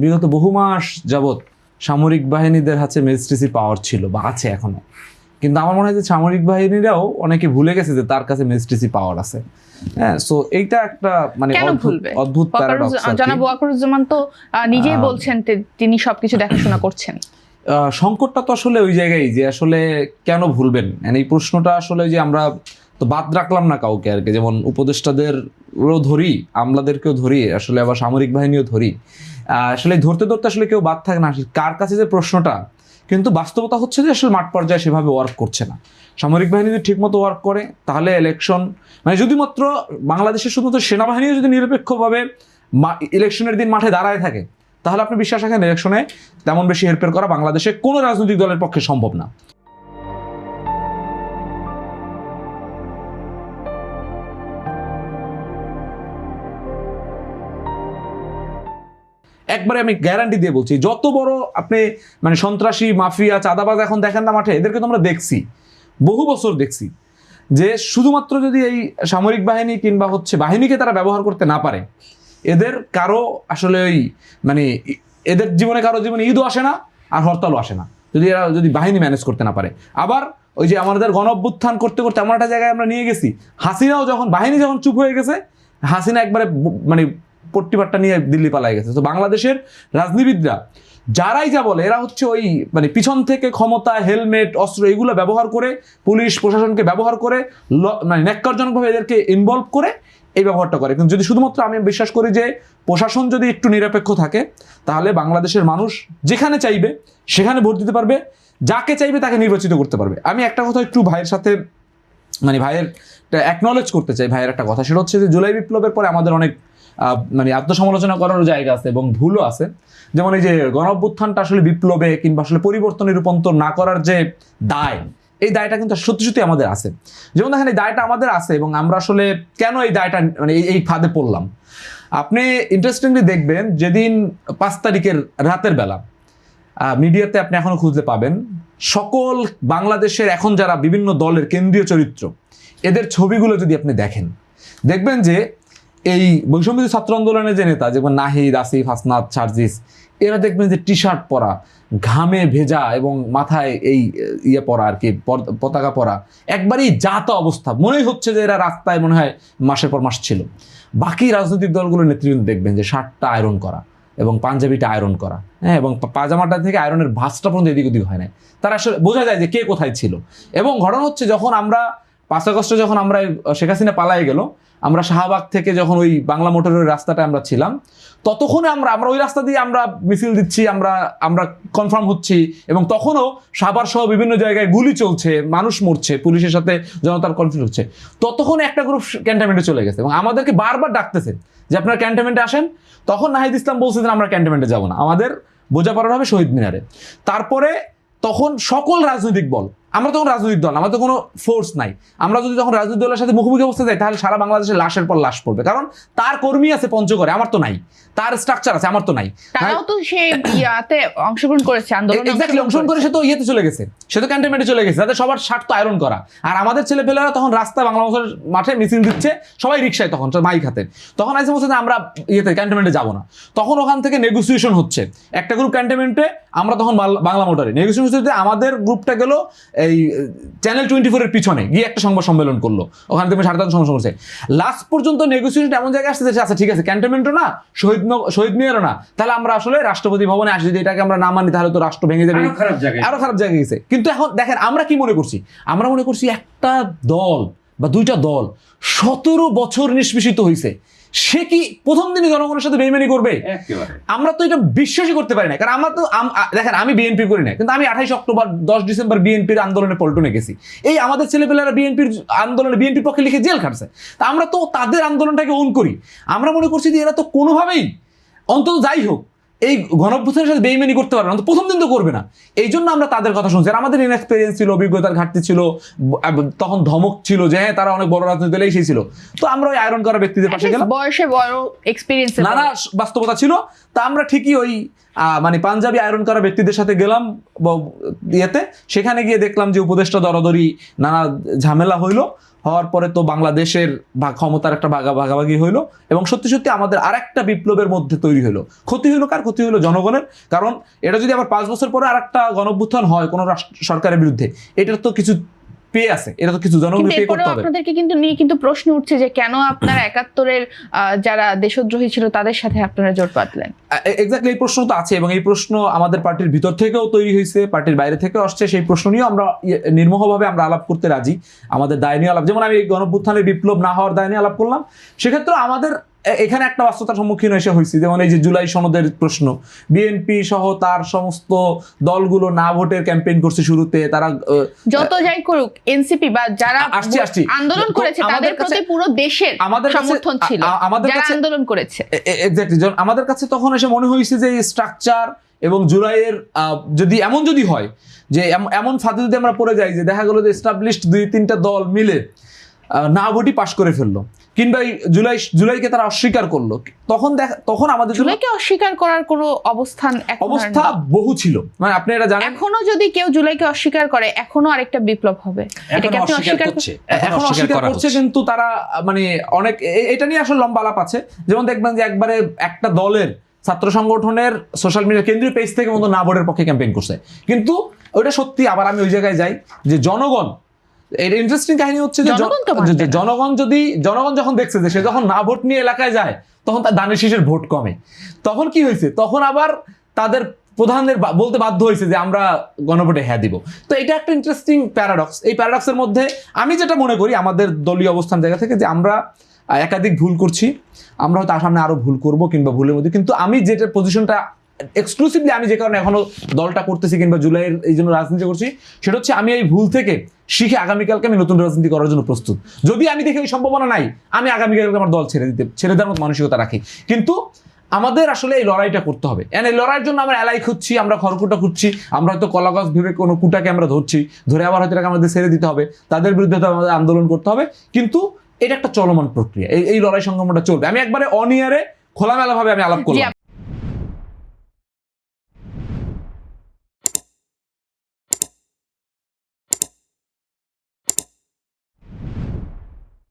বিগত বহু মাস যাবৎ সামরিক বাহিনীদের হাতে ম্যাজিস্ট্রেসি পাওয়ার ছিল বা আছে এখনো, কিন্তু আমার মনে হয় যে সামরিক বাহিনীরাও অনেকে ভুলে গেছে যে তার কাছে ম্যাজিস্ট্রেসি পাওয়ার আছে। হ্যাঁ, সো এইটা একটা মানে অদ্ভুত প্যারাডক্স। জনাব ওয়াকারুজ্জামান তো নিজেই বলছেন তিনি সবকিছু দেখাশোনা করছেন। সংকটটা তো আসলে ওই জায়গায় যে আসলে কেন ভুলবেন, এই প্রশ্নটা আসলে যে আমরা তো বাদ রাখলাম না কাউকে আর কি, যেমন উপদেষ্টাদেরও ধরি, আমলাদেরকেও ধরি, আসলে আবার সামরিক বাহিনীও ধরি। আসলে ধরতে ধরতে আসলে কেউ বাদ থাকে না। কার কাছে যে প্রশ্নটা, কিন্তু বাস্তবতা হচ্ছে যে আসলে মাঠ পর্যায়ে সেভাবে ওয়ার্ক করছে না। সামরিক বাহিনী যদি ঠিকমতো ওয়ার্ক করে তাহলে ইলেকশন মানে যদি মাত্র বাংলাদেশের শুধুমাত্র সেনাবাহিনীও যদি নিরপেক্ষভাবে ইলেকশনের দিন মাঠে দাঁড়ায় থাকে, তাহলে আপনি বিশ্বাস রাখেন ইলেকশনে তেমন বেশি হেরফের করা বাংলাদেশে কোনো রাজনৈতিক দলের পক্ষে সম্ভব না। একবারে আমি গ্যারান্টি দিয়ে বলছি, যত বড় আপনি মানে সন্ত্রাসী মাফিয়া চাঁদাবাজ এখন দেখেন না মাঠে, এদেরকে তো আমরা দেখছি, বহু বছর দেখছি, যে শুধুমাত্র যদি এই সামরিক বাহিনী কিংবা বাহিনীকে তারা ব্যবহার করতে না পারে, এদের কারো আসলে ওই মানে এদের জীবনে কারো জীবনে ঈদও আসে না আর হরতালও আসে না, যদি এরা যদি বাহিনী ম্যানেজ করতে না পারে। আবার ওই যে আমাদের গণ অভ্যুত্থান করতে করতে এমন একটা জায়গায় আমরা নিয়ে গেছি, হাসিনাও যখন বাহিনী যখন চুপ হয়ে গেছে, হাসিনা একবারে মানে পট্টিপাট্টা নিয়ে দিল্লি পালাই গেছে। তো বাংলাদেশের রাজনীতিবিদরা যারাই যা বলে, এরা হচ্ছে ওই মানে পিছন থেকে ক্ষমতা, হেলমেট, অস্ত্র এগুলো ব্যবহার করে, পুলিশ প্রশাসনকে ব্যবহার করে, মানে ন্যাক্কারজনকভাবে এদেরকে ইনভলভ করে এই ব্যবহারটা করে। কিন্তু যদি শুধুমাত্র আমি বিশ্বাস করি যে প্রশাসন যদি একটু নিরপেক্ষ থাকে, তাহলে বাংলাদেশের মানুষ যেখানে চাইবে সেখানে ভোট দিতে পারবে, যাকে চাইবে তাকে নির্বাচিত করতে পারবে। আমি একটা কথা একটু ভাইয়ের সাথে মানে ভাইয়ের অ্যাকনলেজ করতে চাই, ভাইয়ের একটা কথা, সেটা হচ্ছে যে জুলাই বিপ্লবের পরে আমাদের অনেক মানে আত্মসমালোচনা করার জায়গা আছে এবং ভুলও আছে। যেমন এই যে গণ অভ্যুত্থানটা আসলে বিপ্লবে কিংবা আসলে পরিবর্তনে রূপান্তর না করার যে দায়, এই দায়টা কিন্তু সত্যি সত্যি আমাদের আছে। যেমন দেখেন এই দায়টা আমাদের আছে, এবং আমরা আসলে কেন এই দায়টা মানে এই ফাঁদে পড়লাম। আপনি ইন্টারেস্টিংলি দেখবেন, যেদিন 5 তারিখের রাতের বেলা মিডিয়াতে আপনি এখনো খুঁজতে পাবেন, সকল বাংলাদেশের এখন যারা বিভিন্ন দলের কেন্দ্রীয় চরিত্র, এদের ছবিগুলো যদি আপনি দেখেন, দেখবেন যে এই বৈষম্য ছাত্র আন্দোলনের যে নেতা, যেমন নাহিদ, আসিফ, হাসনাত, সার্জিস, এরা দেখবেন যে টি শার্ট পরা, ঘামে ভেজা এবং মাথায় এই ইয়ে পরা আর কি, পতাকা পরা, একবারেই জাতা অবস্থা, মনেই হচ্ছে যে এরা রাস্তায় মনে হয় মাসের পর মাস ছিল। বাকি রাজনৈতিক দলগুলোর নেতৃবৃন্দ দেখবেন যে শার্টটা আয়রন করা এবং পাঞ্জাবিটা আয়রন করা, হ্যাঁ, এবং পাজামাটা থেকে আয়রনের ভাঁজটা পর্যন্ত এদিক ওদিক হয় না। তারা আসলে বোঝা যায় যে কে কোথায় ছিল। এবং ঘটনা হচ্ছে, যখন আমরা 5 আগস্টে যখন আমরা শেখ হাসিনা পালাই গেল, আমরা শাহবাগ থেকে যখন ওই বাংলা মোটরের রাস্তাটা আমরা ছিলাম, ততক্ষণে আমরা ওই রাস্তা দিয়ে আমরা মিছিল দিচ্ছি, আমরা কনফার্ম হচ্ছি, এবং তখনও সাভার সহ বিভিন্ন জায়গায় গুলি চলছে, মানুষ মরছে, পুলিশের সাথে জনতার কনফ্লিক্ট হচ্ছে। ততক্ষণে একটা গ্রুপ ক্যান্টনমেন্টে চলে গেছে এবং আমাদেরকে বারবার ডাকতেছে যে আপনারা ক্যান্টনমেন্টে আসেন। তখন নাহিদ ইসলাম বলছে যে আমরা ক্যান্টনমেন্টে যাবো না, আমাদের বোঝাপড়া হবে শহীদ মিনারে। তারপরে তখন সকল রাজনৈতিক দল, আমরা তখন রাজনৈতিক দল, আমাদের কোনো ফোর্স নাই, আমরা যদি তখন রাজনৈতিক দলের সাথে মুখোমুখি অবস্থা যাই, তাহলে সারা বাংলাদেশের লাশের পর লাশ পড়বে। কারণ তার কর্মী আছে পঞ্চগড়ে, আমার তো নাই, তার স্ট্রাকচার আছে, আমার তো নাই। তারাও তো সেই ইয়াতে অংশগ্রহণ করেছে, আন্দোলনে অংশগ্রহণ করে, সে তো ইয়েতে চলে গেছে, সে তো ক্যান্টনমেন্টে চলে গেছে, তাদের সবার শার্ট তো আয়রন করা। আর আমাদের ছেলেপেলেরা তখন রাস্তায় বাংলা মাঠে মিছিল দিচ্ছে, সবাই রিক্সায়, তখন মাইক হাতে। তখন আইসে বলছে যে আমরা ইয়েতে ক্যান্টনমেন্টে যাবো না। তখন ওখান থেকে নেগোসিয়েশন হচ্ছে, একটা গ্রুপ ক্যান্টনমেন্টে, আমরা তখন বাংলা মোটরে নেগোসিয়েশন হচ্ছে। আমাদের গ্রুপটা গেল এই চ্যানেল 24-এর পিছনে গিয়ে একটা সংবাদ সম্মেলন করলো, ওখানে তুমি 3:30 সংবাদ করছে। লাস্ট পর্যন্ত নেগোসিয়েশন এমন জায়গায় আসছে, আচ্ছা ঠিক আছে, ক্যান্টনমেন্টও না, শহীদ মিনারও না, তাহলে আমরা আসলে রাষ্ট্রপতি ভবনে আসি, যদি এটাকে আমরা না মানি তাহলে তো রাষ্ট্র ভেঙে যাবে, আরো খারাপ জায়গায় গেছে। কিন্তু এখন দেখেন আমরা কি মনে করছি, আমরা মনে করছি একটা দল বা দুইটা দল 17 বছর নিষ্পেষিত হয়েছে, সে কি প্রথম দিনই জনগণের সাথে বেইমানি করবে? আমরা তো এটা বিশ্বাসই করতে পারি না। কারণ আমরা তো দেখেন, আমি বিএনপি করি না, কিন্তু আমি 28 অক্টোবর 10 ডিসেম্বর বিএনপির আন্দোলনে পল্টনে গেছি। এই আমাদের ছেলেপেলেরা বিএনপির আন্দোলনে বিএনপির পক্ষে লিখে জেল খাটছে। তা আমরা তো তাদের আন্দোলনটাকে ওন করি। আমরা মনে করছি যে এরা তো কোনোভাবেই অন্তত যাই হোক এই গণঅভ্যুত্থানের সাথে বেইমানি করতে পারবে না, প্রথম দিন তো করবে না। এই জন্য আমরা তাদের কথা শুনছি। আর আমাদের ইনএক্সপিরিয়েন্স ছিল, অভিজ্ঞতার ঘাটতি ছিল, তখন ধমক ছিল যে হ্যাঁ তারা অনেক বড় রাজনীতি দলে সেই ছিল। তো আমরা ওই আয়রন করা ব্যক্তিদের পাশে গেলাম, বয়সে বড় এক্সপিরিয়েন্স, নানা বাস্তবতা ছিল। তা আমরা ঠিকই ওই মানে পাঞ্জাবি আয়রন করা ব্যক্তিদের সাথে গেলাম ইয়েতে, সেখানে গিয়ে দেখলাম যে উপদেষ্টা দরাদরি, নানা ঝামেলা হইলো। হওয়ার পরে তো বাংলাদেশের ক্ষমতার একটা ভাগাভাগি হইলো এবং সত্যি সত্যি আমাদের আরেকটা বিপ্লবের মধ্যে তৈরি হলো। ক্ষতি হলো কার? ক্ষতি হলো জনগণের। কারণ এটা যদি আবার 5 বছর পরে আরেকটা গণঅভ্যুত্থান হয় কোনো সরকারের বিরুদ্ধে, এটার তো কিছু পেয়ে আছে, এটা তো কিছু জনগণ পে করতে হবে। আপনাদেরকে কিন্তু প্রশ্ন উঠছে যে কেন আপনারা 71-এর যারা দেশদ্রোহী ছিল তাদের সাথে আপনারা জোট বাঁধলেন? এক্স্যাক্টলি এই প্রশ্ন তো আছে এবং এই প্রশ্ন আমাদের পার্টির ভিতর থেকেও তৈরি হয়েছে, পার্টির বাইরে থেকেও আসছে। সেই প্রশ্ন নিয়েও আমরা নির্মোহভাবে আমরা আলাপ করতে রাজি। আমাদের দায় নিয়ে আলাপ, যেমন আমি এই গণঅভ্যুত্থানের বিপ্লব না হওয়ার দায় নিয়ে আলাপ করলাম, সেক্ষেত্রে আমাদের এখানে একটা বাস্তবতার সম্মুখীন এসে হয়েছি। যেমন এই যে জুলাই সনদের প্রশ্ন, বিএনপি সহ তার সমস্ত দলগুলো না ভোটের ক্যাম্পেইন করছে শুরুতে। তারা যত যাই করুক, এনসিপি বা যারা আন্দোলন করেছে তাদের প্রতি পুরো দেশের সমর্থন ছিল, যারা আন্দোলন করেছে। এক্স্যাক্টলি, আমাদের কাছে তখন এসে মনে হয়েছে যে স্ট্রাকচার এবং জুলাইয়ের যদি হয় যে এমন ফাঁদে যদি আমরা পড়ে যাই যে দেখা গেল যে এস্টাবলিশড 2-3টা দল মিলে না ভোটই পাশ করে ফেললো, কিংবা জুলাইকে তারা অস্বীকার করলো, তখন আমাদের জুলাইকে অস্বীকার করার কোনো অবস্থা বহু ছিল। মানে আপনি এটা জানেন, এখনো যদি কেউ জুলাইকে অস্বীকার করে এখনো আরেকটা বিপ্লব হবে। এটাকে আপনি অস্বীকার করছে, এখন অস্বীকার করছে, কিন্তু তারা মানে অনেক এটা নিয়ে আসলে লম্বা আলাপ আছে। যেমন দেখবেন যে একবারে একটা দলের ছাত্র সংগঠনের সোশ্যাল মিডিয়া কেন্দ্রীয় পেজ থেকে মতো না ভোটের পক্ষে ক্যাম্পেইন করছে, কিন্তু ওইটা সত্যি। আবার আমি ওই জায়গায় যাই যে জনগণ, এর ইন্টারেস্টিং কাহিনী হচ্ছে যে জনগণ যখন দেখছে যে সে যখন না ভোট নিয়ে এলাকায় যায়, তখন তার দানের শীষের ভোট কমে। তখন কি হয়েছে? তখন আবার তাদের প্রধানদের বলতে বাধ্য হয়েছে যে আমরা গণভোটে হ্যাঁ দিব। তো এটা একটা ইন্টারেস্টিং প্যারাডক্স। এই প্যারাডক্সের মধ্যে আমি যেটা মনে করি আমাদের দলীয় অবস্থান জায়গা থেকে, যে আমরা একাধিক ভুল করছি, আমরা হয়তো সামনে আরো ভুল করব কিংবা ভুলের মধ্যে, কিন্তু আমি যেটা পজিশনটা এক্সক্লুসিভলি আমি যে কারণে এখনো দলটা করতেছি কিংবা জুলাইয়ের এই জন্য রাজনীতি করছি, সেটা হচ্ছে আমি এই ভুল থেকে শিখে আগামীকালকে আমি নতুন রাজনীতি করার জন্য প্রস্তুত। যদি আমি দেখি ওই সম্ভাবনা নাই, আমি আগামীকালকে আমার দল ছেড়ে দেওয়ার মতো মানসিকতা রাখি। কিন্তু আমাদের আসলে এই লড়াইটা করতে হবে। এই লড়াইয়ের জন্য আমরা এলাই খুঁজছি, আমরা খড়কুটা খুঁজছি, আমরা হয়তো কলা গাছ ভেবে কোনো কুটাকে আমরা ধরছি, ধরে আবার হয়তো এটাকে আমাদের ছেড়ে দিতে হবে, তাদের বিরুদ্ধে তো আমাদের আন্দোলন করতে হবে। কিন্তু এটা একটা চলমান প্রক্রিয়া, এই লড়াই সংগ্রামটা চলবে। আমি একবারে অনিয়ারে খোলামেলা ভাবে আমি আলাপ করলাম।